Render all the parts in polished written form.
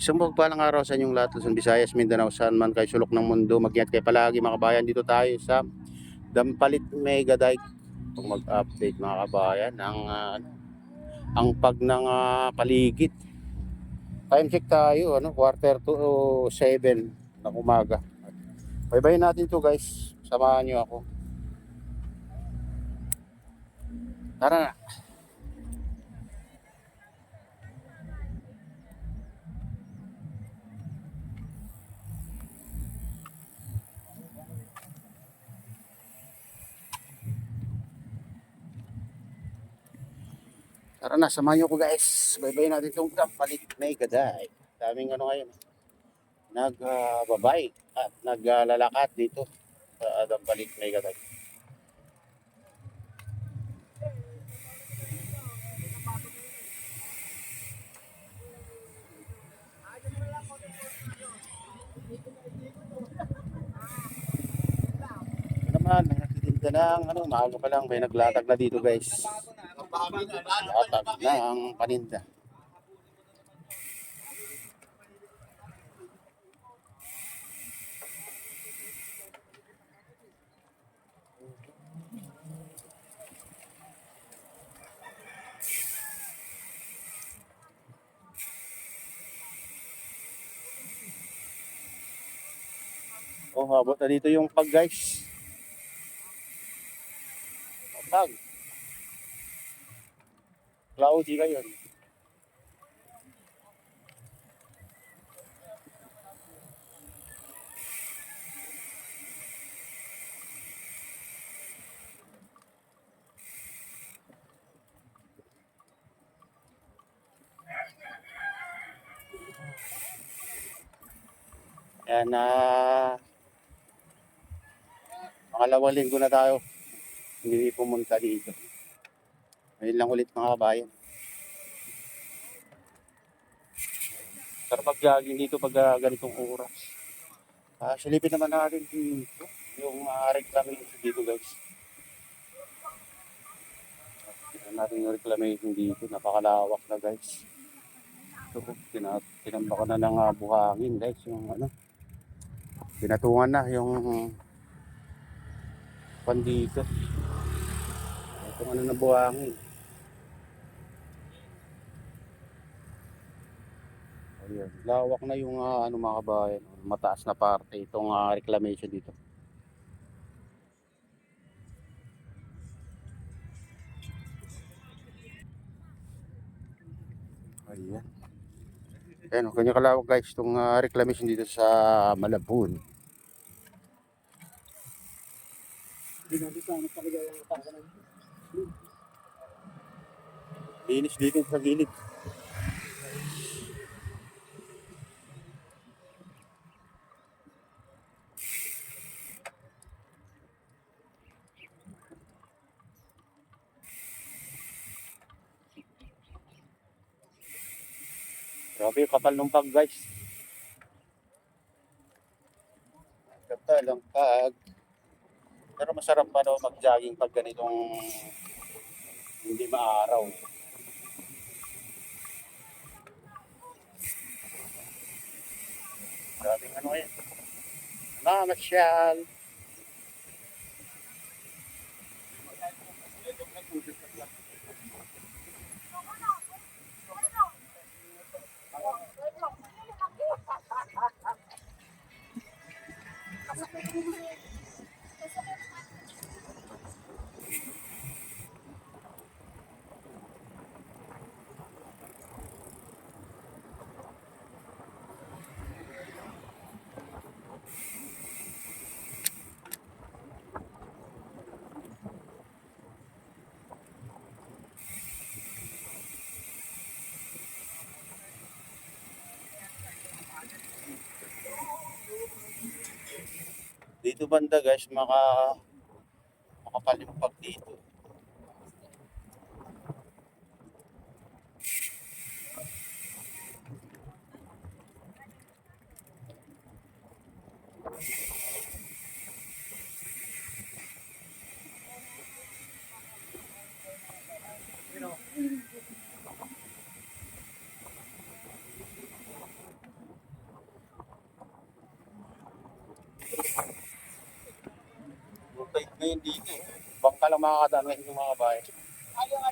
Isang mapagpalang araw sa inyong lahat, Luzon, Visayas, Mindanao, saan man kayo sulok ng mundo. Mag-ingat kayo palagi mga kabayan. Dito tayo sa Dampalit Mega Dike. Kung mag-update mga kabayan ang pag ng paligid. Time check tayo, quarter to 7 ng umaga. Baybayin natin to guys. Samahan nyo ako. Tara na. Tara na, samahan nyo ko guys. Baybayin natin itong Dampalit Mega Dike. Daming ngayon. Nagbabike at naglalakad dito sa Dampalit Mega Dike. Naman, nagtitinda ng maaga pa lang may naglatag na dito guys. Latag ng paninda. Oh, abot na dito yung pag guys. Pag. Cloudy ngayon. Ayan na pangalawang linggo na tayo hindi pumunta dito. Ngayon lang ulit mga kabayan. Sarap mag-jogging dito pag ganitong oras. Silipin naman natin dito yung reclamation dito guys. Tignan natin yung reclamation dito. Napakalawak na guys. Ito po, tinambakan na ng buhangin guys. Yung pinatungan na yung pandito. Ito na buhangin. Ayan, lawak na yung mga kabayan. Mataas na parte itong reclamation dito. Ayan. Ayan, kanya kalawak guys itong reclamation dito sa Malabon. Linis dito sa gilid. Grabe yung kapal ng pag guys. Kapal ng pag. Pero masarap pa mag-jogging pag ganitong hindi maaraw. Grabe yan. Mamasyal. Dito banda guys, makapalimpag dito. ngayon dito. Bangka lang makakadaan ngayon yung mga bahay.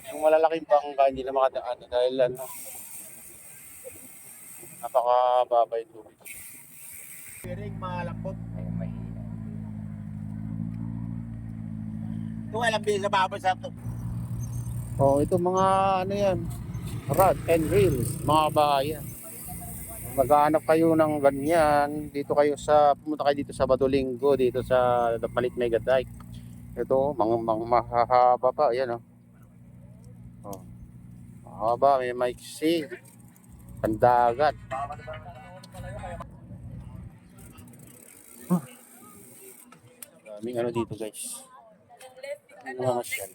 Yung malalaking bangka hindi na makadaan dahil ano, napakababa yung tubig. Piring malambot. Ay, mahina. Ito walang bilis sa babas sa ito. Oh, ito mga ano yan, rod and reels, mga kabayan. Maghahanap kayo ng ganyan, dito kayo sa, pumunta kayo dito sa Badolinggo, dito sa Dapalit Mega Dike. Ito, mga mahahaba pa, yan oh. Oh, mahaba, may maiksi, pandagat. Daming ano dito guys. Ano mga masyal.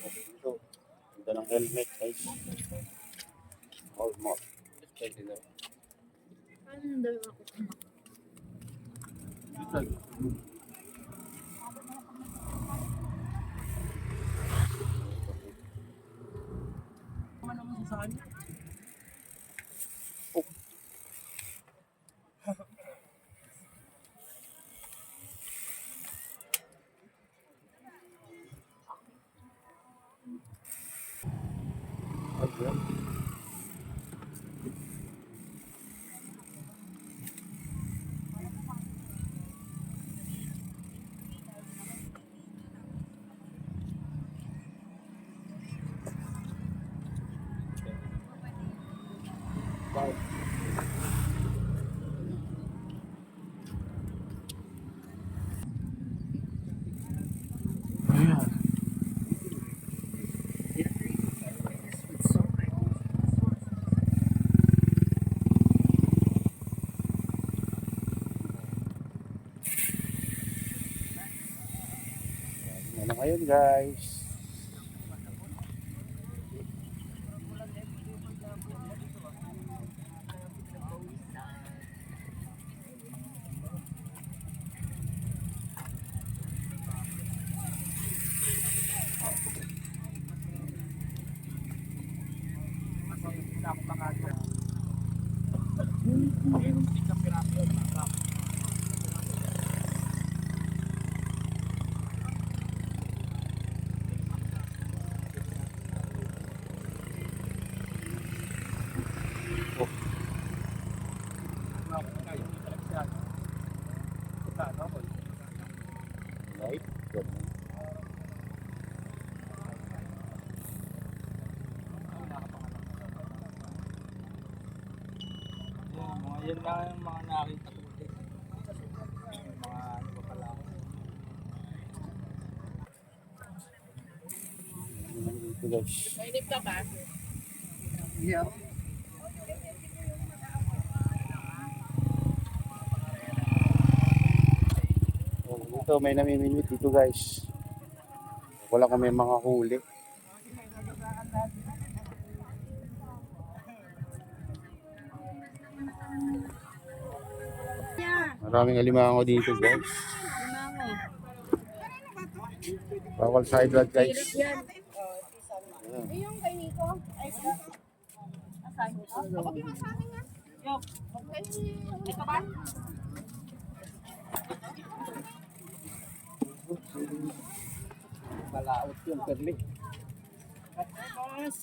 Ito, ganda ng helmet guys. Almost. Pwede na. Ano ngayon guys? Right? Yan lang yung mga nakita ko ulit. Mga ano pa pala ako. Dito guys. Mainip ka ba? Yeah. Oh, dito may namimingwit dito guys. Wala kami mga huli. Maraming alimango dito guys. Bawal side rod guys. Ayan. Yung kay Nico. Ay, asahin ko. Ako yung asahin nga. Yok. Okay. Ito ba? Balaot yung perli. Boss.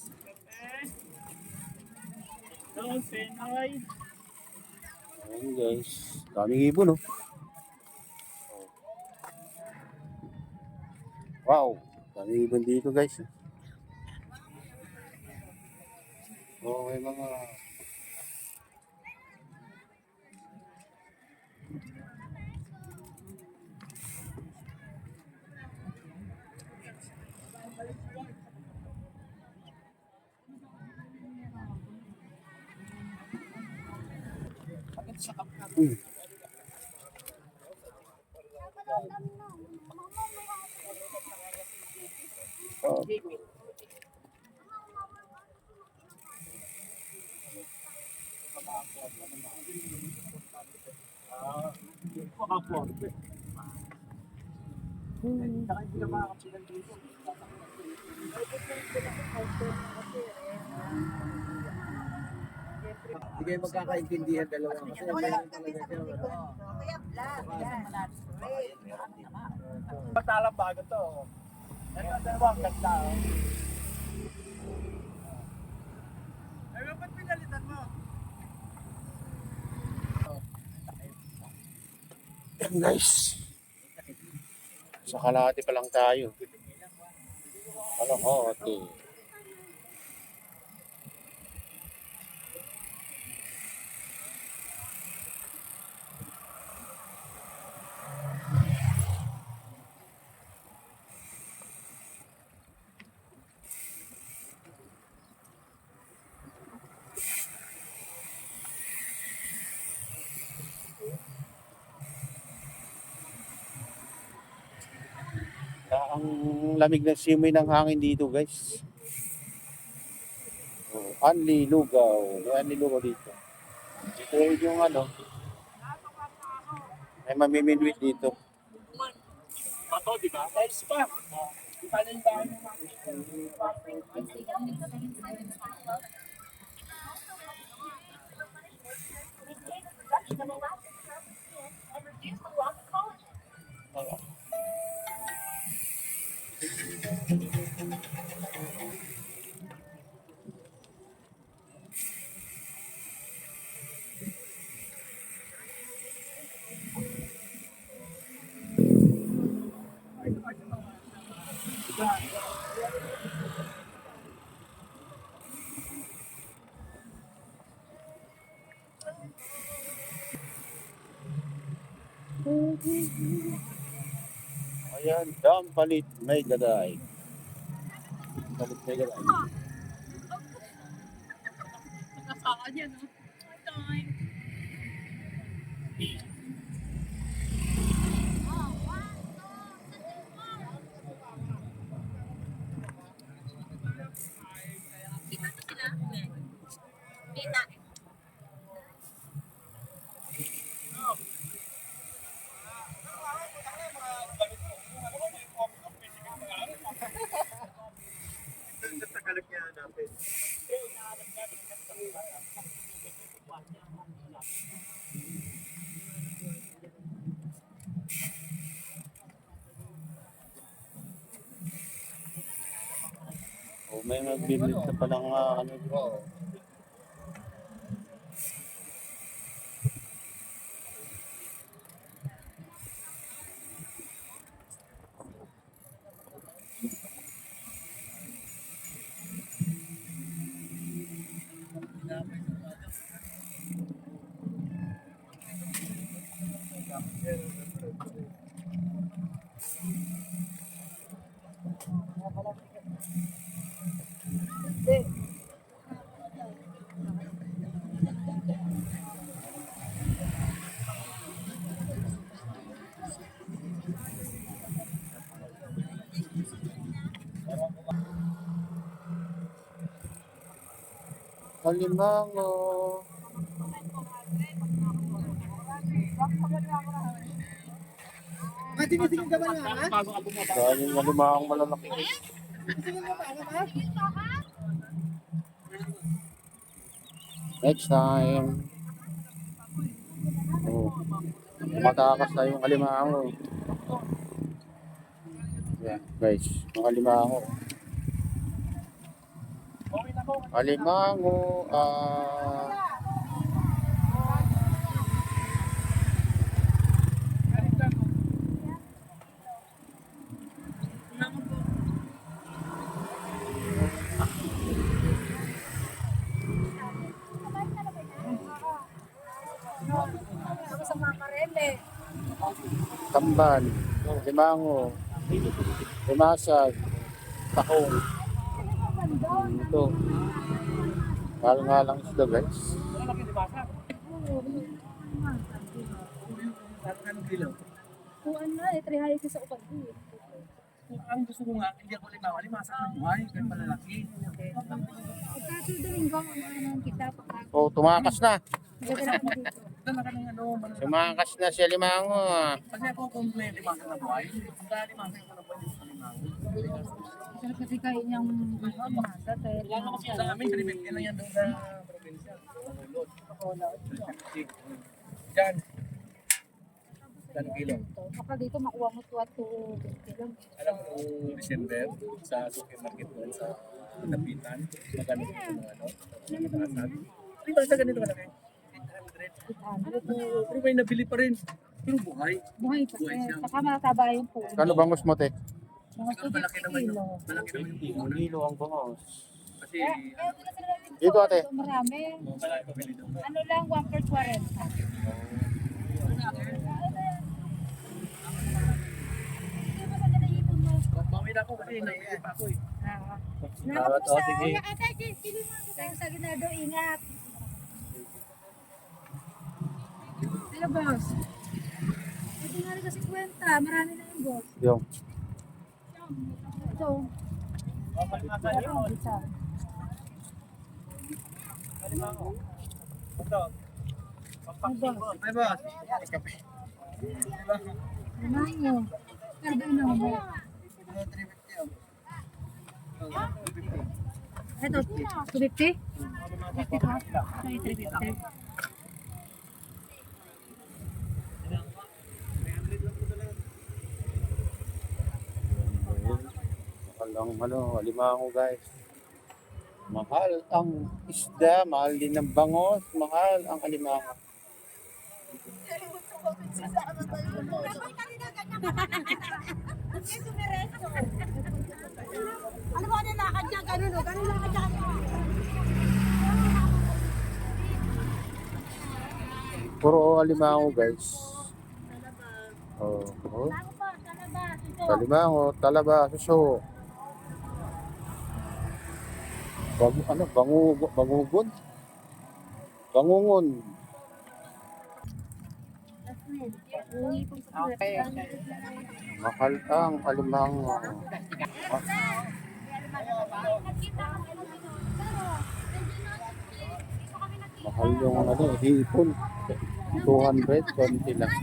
Doon, Penoy. Ayan guys. Daming ibon oh. Wow. Daming ibon dito guys. Oh, may mga oh, Saka hindi ka makakapilan dito. Hindi kayo magkakaintindihan dalawa. Kasi meron talaga siya. Matalang bago to. Ito, dalawang ganda. Ay, ba't pinalitan mo? Yan guys. Sa kalahati pa lang tayo. Kalahati. Ang lamig ng simoy ng hangin dito guys. Oh, Anli Lugaw. May Anli Lugaw dito. Ito yung ano. May mamiminwit dito. Bato, di ba? Tiles pa. Paano yung bahay mo? Ayan, Dampalit may gaday. Dampalit may gaday. Nakasaka niya, no? Time. Sa kalag niya hanapin. Oh, may magbibili ka pa ng ano dito. Kalimango. Tinitingin ka ba na ha? Bago ka bumaba. Dahil yung kalimango malalaki. Next time. Oh, matakas na yung kalimango. Yan guys, yung kalimango. Kalimango, Sa mga karele. tamban, limango, limasag, takong. Ito. Mahal nga lang isda guys. Anong kilo? Kuan na, 300 sa upad ko. Ang gusto ko nga, hindi ako limasa ng buhay. Kaya malalaki. Pagkaso Domingo, ano kita pagkaso. Oh, tumakas na. Dala ka ng ano, malalaki. Tumakas na si limango. Kasi ako kung may limasa ng buhay, kaya limasa yung buhay dito sa limango. Sarap kasi kain niyang masa. Wala naman kasi sa amin, binibigyan lang yan doon sa probinsya. Yan. Ilan kilo? Kapag dito makuha mo 2 lang. Alam mo, noong December, sa supermarket doon, sa Napitan, magkano yung ano, nakasag. Di ba sa ganito kalaki? 800. Pero may nabili pa rin. Pero buhay. Buhay pa Buhay siya. Saka mataba yung puno. Kano bangus mo, te? Mga Saka malaki naman yung, kilo. malaki naman yung puno. Kilo ang bangus. Kasi, Dito, ate. Marami. malaki pabili doon. Ano lang, 1 per 40. Bawin ako kasi nabili pa ako eh. Sige. Ate, sige mo. Tayo sa ginado, ingat. Hello, boss. Ito nga rin kasi kwenta. Marami na yung boss. Yung. Ito. Ito, isa. Ay boss. Mango. Carbino mo. Ito, 250? 50 ka? Sorry, 350. Mahal ang alimango guys. Mahal ang isda, mahal din ang bangos, mahal ang alimango. Ano ba yung lakad niya? Ganun o? Ganun lakad niya. Puro alimango guys. Oh, oh. Alimango, talaba, suso. Bangugon? Bangungon. Mahal ang alimango. Mahal yung hipon. 200, konti lang.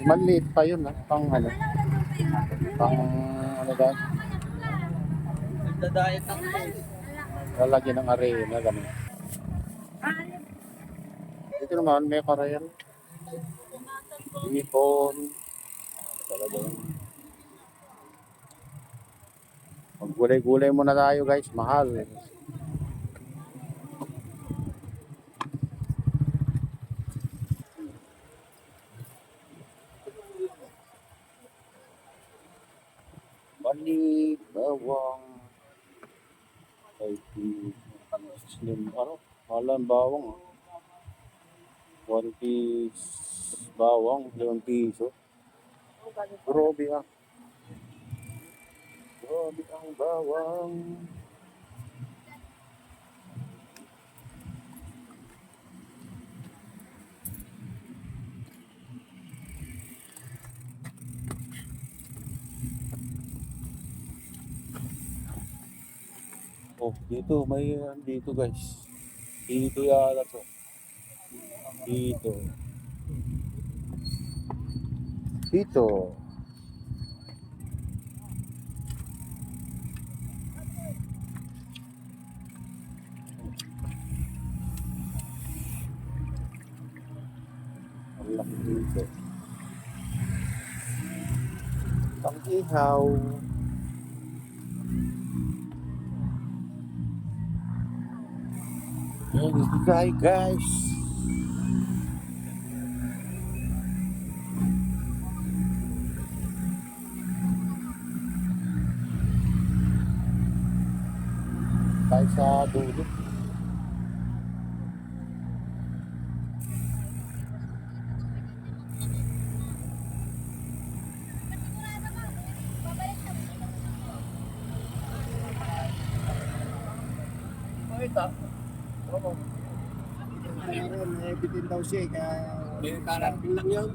Maliit pa yun, pang pang dahil. Nagdadayet ako. Lalagyan ng arena, gano'n. Dito naman, may karayan. Hipon. Talagang. Maggulay-gulay muna tayo guys, mahal. Bali, bawang. Slim, halang bawang. 1 piece bawang, 5 piso. Grabe ah. Grabe ang bawang. Oh, dito may dito guys. Dito yata to. Dito. Dito. Ang laki dito. Pang-ihaw. Ayan, guys. Tayo sa dulo. May bitin daw siya, kaya may karapin lang yun.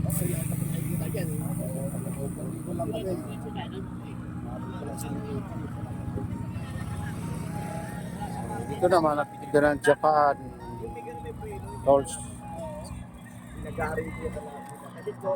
Okay, yung tapos nakikita dyan. Ito lang kami. Dito naman, napitigyan ng Japan. Dolls. Nag-aaral ko